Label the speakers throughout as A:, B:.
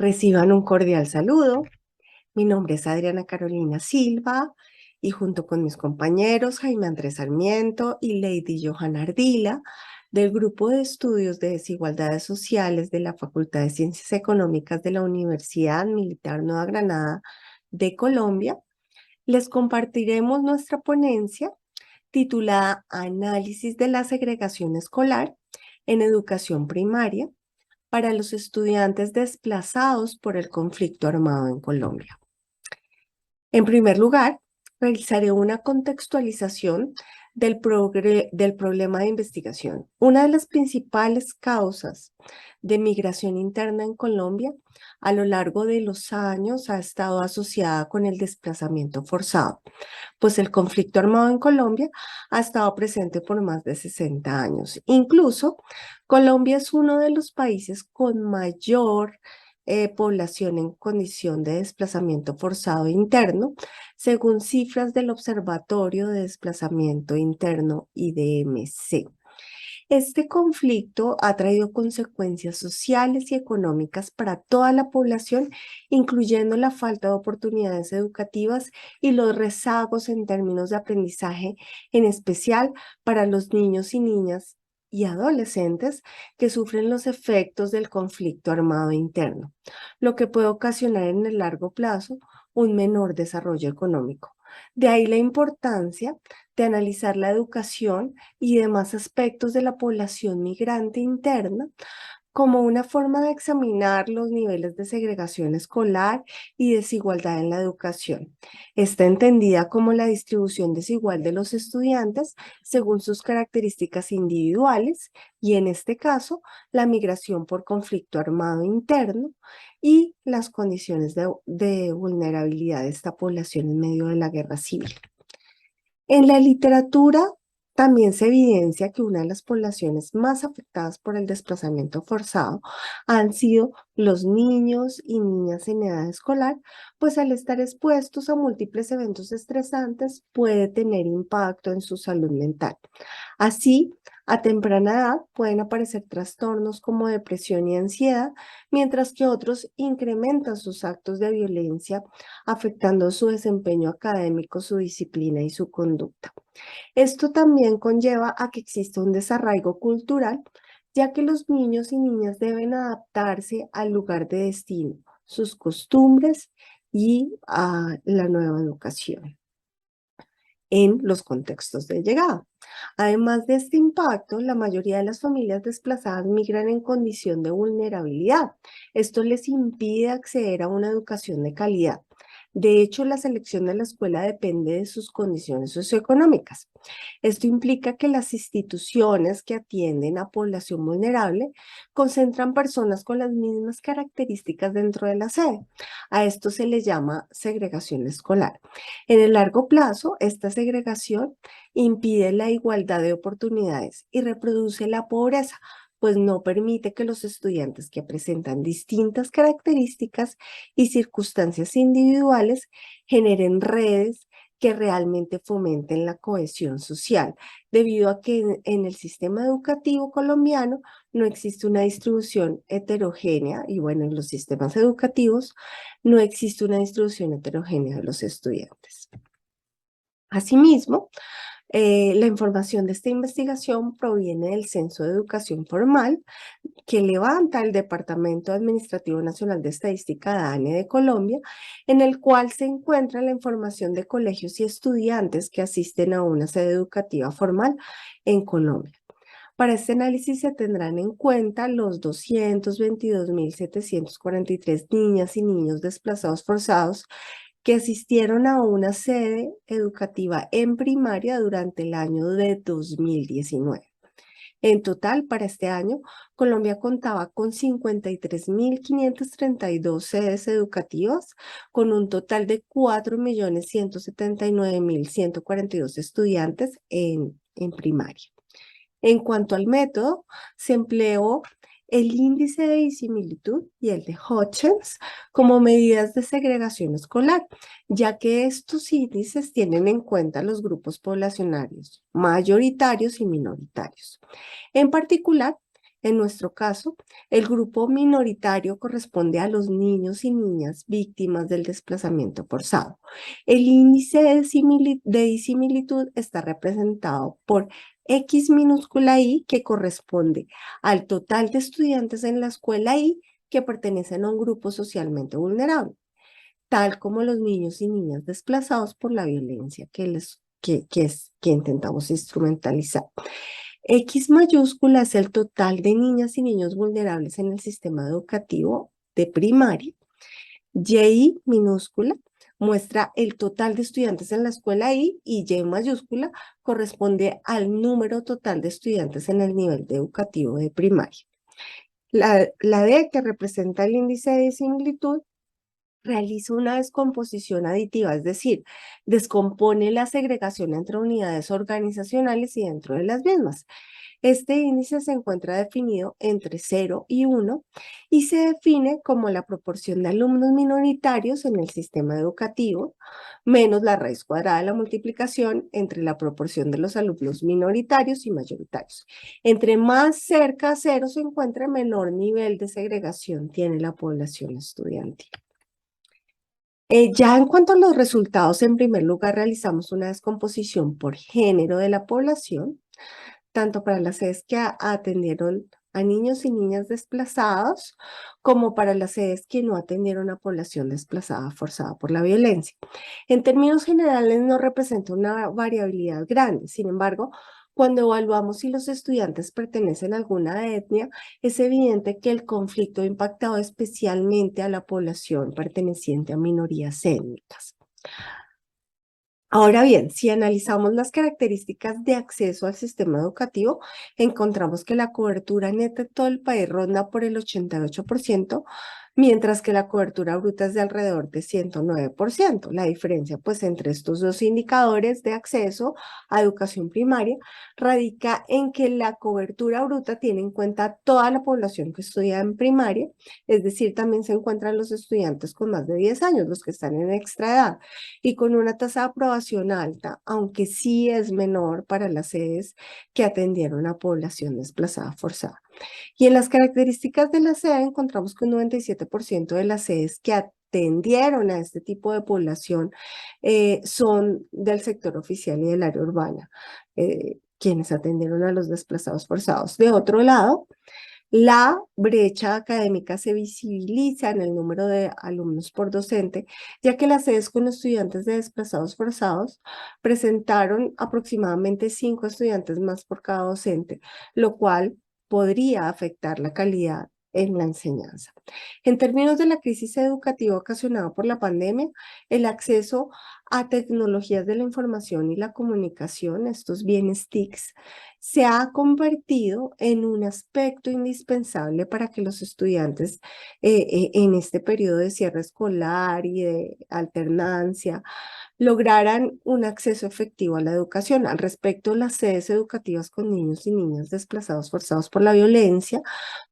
A: Reciban un cordial saludo. Mi nombre es Adriana Carolina Silva y junto con mis compañeros Jaime Andrés Sarmiento y Lady Johanna Ardila del Grupo de Estudios de Desigualdades Sociales de la Facultad de Ciencias Económicas de la Universidad Militar Nueva Granada de Colombia, les compartiremos nuestra ponencia titulada Análisis de la segregación escolar en educación primaria para los estudiantes desplazados por el conflicto armado en Colombia. En primer lugar, realizaré una contextualización del problema de investigación. Una de las principales causas de migración interna en Colombia a lo largo de los años ha estado asociada con el desplazamiento forzado, pues el conflicto armado en Colombia ha estado presente por más de 60 años. Incluso, Colombia es uno de los países con mayor población en condición de desplazamiento forzado interno, según cifras del Observatorio de Desplazamiento Interno IDMC. Este conflicto ha traído consecuencias sociales y económicas para toda la población, incluyendo la falta de oportunidades educativas y los rezagos en términos de aprendizaje, en especial para los niños y niñas y adolescentes que sufren los efectos del conflicto armado interno, lo que puede ocasionar en el largo plazo un menor desarrollo económico. De ahí la importancia de analizar la educación y demás aspectos de la población migrante interna como una forma de examinar los niveles de segregación escolar y desigualdad en la educación. Está entendida como la distribución desigual de los estudiantes según sus características individuales y, en este caso, la migración por conflicto armado interno y las condiciones de vulnerabilidad de esta población en medio de la guerra civil. En la literatura también se evidencia que una de las poblaciones más afectadas por el desplazamiento forzado han sido los niños y niñas en edad escolar, pues al estar expuestos a múltiples eventos estresantes puede tener impacto en su salud mental. Así, a temprana edad pueden aparecer trastornos como depresión y ansiedad, mientras que otros incrementan sus actos de violencia, afectando su desempeño académico, su disciplina y su conducta. Esto también conlleva a que exista un desarraigo cultural, ya que los niños y niñas deben adaptarse al lugar de destino, sus costumbres y a la nueva educación en los contextos de llegada. Además de este impacto, la mayoría de las familias desplazadas migran en condición de vulnerabilidad. Esto les impide acceder a una educación de calidad. De hecho, la selección de la escuela depende de sus condiciones socioeconómicas. Esto implica que las instituciones que atienden a población vulnerable concentran personas con las mismas características dentro de la sede. A esto se le llama segregación escolar. En el largo plazo, esta segregación impide la igualdad de oportunidades y reproduce la pobreza, pues no permite que los estudiantes que presentan distintas características y circunstancias individuales generen redes que realmente fomenten la cohesión social, debido a que en el sistema educativo colombiano no existe una distribución heterogénea, y bueno, en los sistemas educativos no existe una distribución heterogénea de los estudiantes. Asimismo, la información de esta investigación proviene del Censo de Educación Formal que levanta el Departamento Administrativo Nacional de Estadística DANE de Colombia, en el cual se encuentra la información de colegios y estudiantes que asisten a una sede educativa formal en Colombia. Para este análisis se tendrán en cuenta los 222.743 niñas y niños desplazados forzados que asistieron a una sede educativa en primaria durante el año de 2019. En total, para este año, Colombia contaba con 53.532 sedes educativas, con un total de 4.179.142 estudiantes en primaria. En cuanto al método, se empleó el índice de disimilitud y el de Hutchins como medidas de segregación escolar, ya que estos índices tienen en cuenta los grupos poblacionarios mayoritarios y minoritarios. En particular, En nuestro caso, el grupo minoritario corresponde a los niños y niñas víctimas del desplazamiento forzado. El índice de disimilitud está representado por X minúscula I, que corresponde al total de estudiantes en la escuela I que pertenecen a un grupo socialmente vulnerable, tal como los niños y niñas desplazados por la violencia que intentamos instrumentalizar. X mayúscula es el total de niñas y niños vulnerables en el sistema educativo de primaria. Y minúscula muestra el total de estudiantes en la escuela I, y Y mayúscula corresponde al número total de estudiantes en el nivel educativo de primaria. La D, que representa el índice de similitud, realiza una descomposición aditiva, es decir, descompone la segregación entre unidades organizacionales y dentro de las mismas. Este índice se encuentra definido entre 0 y 1 y se define como la proporción de alumnos minoritarios en el sistema educativo menos la raíz cuadrada de la multiplicación entre la proporción de los alumnos minoritarios y mayoritarios. Entre más cerca a 0 se encuentra, menor nivel de segregación tiene la población estudiantil. Ya en cuanto a los resultados, en primer lugar realizamos una descomposición por género de la población, tanto para las sedes que atendieron a niños y niñas desplazados, como para las sedes que no atendieron a población desplazada forzada por la violencia. En términos generales no representa una variabilidad grande, sin embargo, cuando evaluamos si los estudiantes pertenecen a alguna etnia, es evidente que el conflicto ha impactado especialmente a la población perteneciente a minorías étnicas. Ahora bien, si analizamos las características de acceso al sistema educativo, encontramos que la cobertura neta en todo el país ronda por el 88%, mientras que la cobertura bruta es de alrededor de 109%. La diferencia, pues, entre estos dos indicadores de acceso a educación primaria radica en que la cobertura bruta tiene en cuenta toda la población que estudia en primaria, es decir, también se encuentran los estudiantes con más de 10 años, los que están en extra edad, y con una tasa de aprobación alta, aunque sí es menor para las sedes que atendieron a población desplazada forzada. Y en las características de la sede encontramos que un 97% de las sedes que atendieron a este tipo de población son del sector oficial y del área urbana, quienes atendieron a los desplazados forzados. De otro lado, la brecha académica se visibiliza en el número de alumnos por docente, ya que las sedes con estudiantes de desplazados forzados presentaron aproximadamente 5 estudiantes más por cada docente, lo cual podría afectar la calidad en la enseñanza. En términos de la crisis educativa ocasionada por la pandemia, el acceso a tecnologías de la información y la comunicación, estos bienes TICs, se ha convertido en un aspecto indispensable para que los estudiantes en este periodo de cierre escolar y de alternancia lograran un acceso efectivo a la educación. Al respecto, las sedes educativas con niños y niñas desplazados forzados por la violencia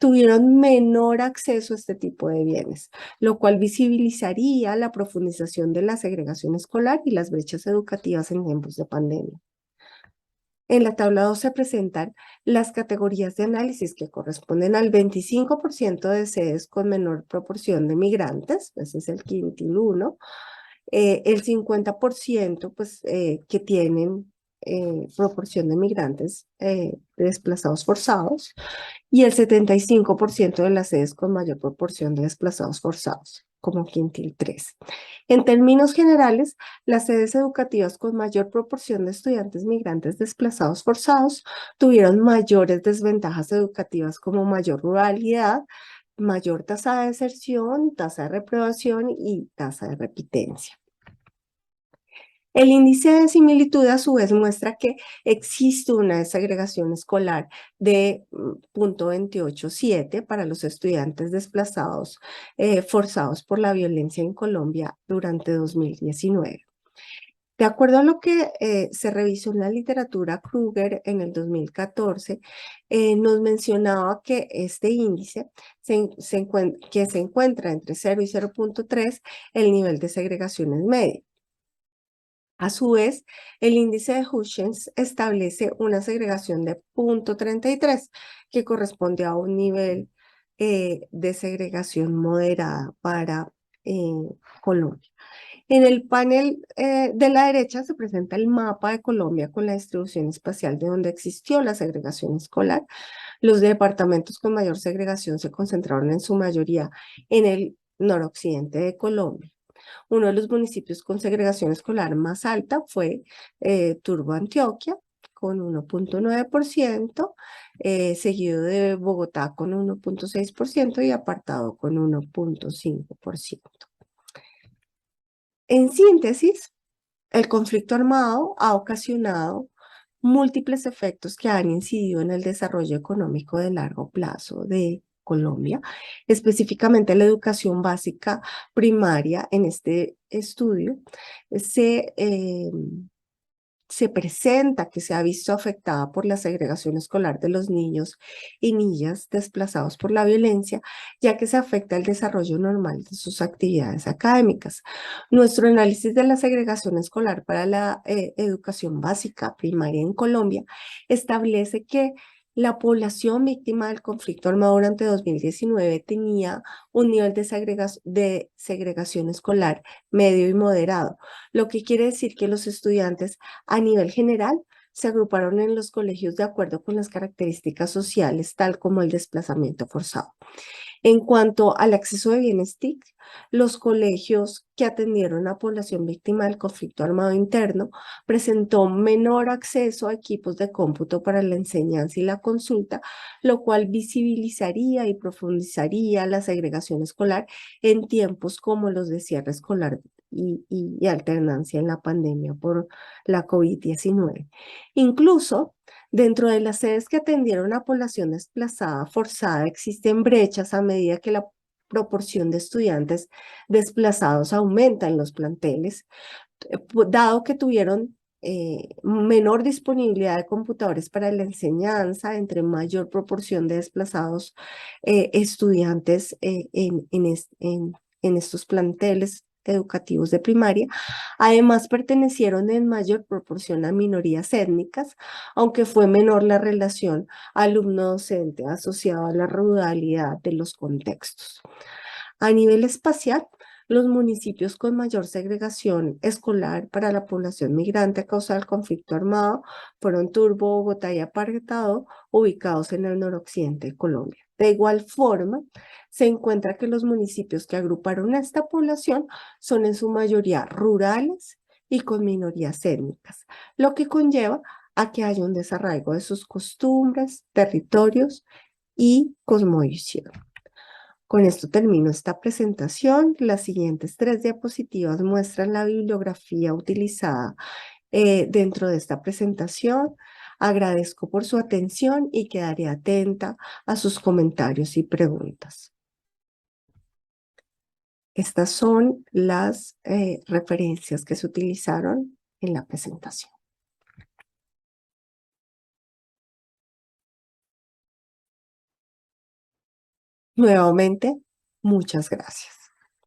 A: tuvieron menor acceso a este tipo de bienes, lo cual visibilizaría la profundización de la segregación escolar y las brechas educativas en tiempos de pandemia. En la tabla 2 se presentan las categorías de análisis que corresponden al 25% de sedes con menor proporción de migrantes, ese es el quintil 1, el 50% pues, que tienen proporción de migrantes desplazados forzados, y el 75% de las sedes con mayor proporción de desplazados forzados, como quintil 3. En términos generales, las sedes educativas con mayor proporción de estudiantes migrantes desplazados forzados tuvieron mayores desventajas educativas como mayor ruralidad, mayor tasa de deserción, tasa de reprobación y tasa de repitencia. El índice de similitud a su vez muestra que existe una desagregación escolar de 0.287 para los estudiantes desplazados forzados por la violencia en Colombia durante 2019. De acuerdo a lo que se revisó en la literatura Kruger en el 2014, nos mencionaba que este índice que se encuentra entre 0 y 0.3, el nivel de segregación es medio. A su vez, el índice de Hutchins establece una segregación de 0,33, que corresponde a un nivel de segregación moderada para eh, Colombia. En el panel de la derecha se presenta el mapa de Colombia con la distribución espacial de donde existió la segregación escolar. Los departamentos con mayor segregación se concentraron en su mayoría en el noroccidente de Colombia. Uno de los municipios con segregación escolar más alta fue Turbo, Antioquia, con 1,9%, seguido de Bogotá con 1,6% y Apartado con 1,5%. En síntesis, el conflicto armado ha ocasionado múltiples efectos que han incidido en el desarrollo económico de largo plazo de Colombia, específicamente la educación básica primaria. En este estudio se se presenta que se ha visto afectada por la segregación escolar de los niños y niñas desplazados por la violencia, ya que se afecta el desarrollo normal de sus actividades académicas. Nuestro análisis de la segregación escolar para la educación básica primaria en Colombia establece que la población víctima del conflicto armado durante 2019 tenía un nivel de segregación escolar medio y moderado, lo que quiere decir que los estudiantes a nivel general se agruparon en los colegios de acuerdo con las características sociales, tal como el desplazamiento forzado. En cuanto al acceso de bienes TIC, los colegios que atendieron a población víctima del conflicto armado interno presentó menor acceso a equipos de cómputo para la enseñanza y la consulta, lo cual visibilizaría y profundizaría la segregación escolar en tiempos como los de cierre escolar y alternancia en la pandemia por la COVID-19. Incluso dentro de las sedes que atendieron a población desplazada forzada, existen brechas a medida que la proporción de estudiantes desplazados aumenta en los planteles, dado que tuvieron menor disponibilidad de computadores para la enseñanza, entre mayor proporción de desplazados estudiantes en estos planteles educativos de primaria. Además, pertenecieron en mayor proporción a minorías étnicas, aunque fue menor la relación alumno-docente asociada a la ruralidad de los contextos. A nivel espacial, los municipios con mayor segregación escolar para la población migrante a causa del conflicto armado fueron Turbo, Bogotá y Apartado, ubicados en el noroccidente de Colombia. De igual forma, se encuentra que los municipios que agruparon a esta población son en su mayoría rurales y con minorías étnicas, lo que conlleva a que haya un desarraigo de sus costumbres, territorios y cosmovisión. Con esto termino esta presentación. Las siguientes 3 diapositivas muestran la bibliografía utilizada dentro de esta presentación. Agradezco por su atención y quedaré atenta a sus comentarios y preguntas. Estas son las referencias que se utilizaron en la presentación. Nuevamente, muchas gracias.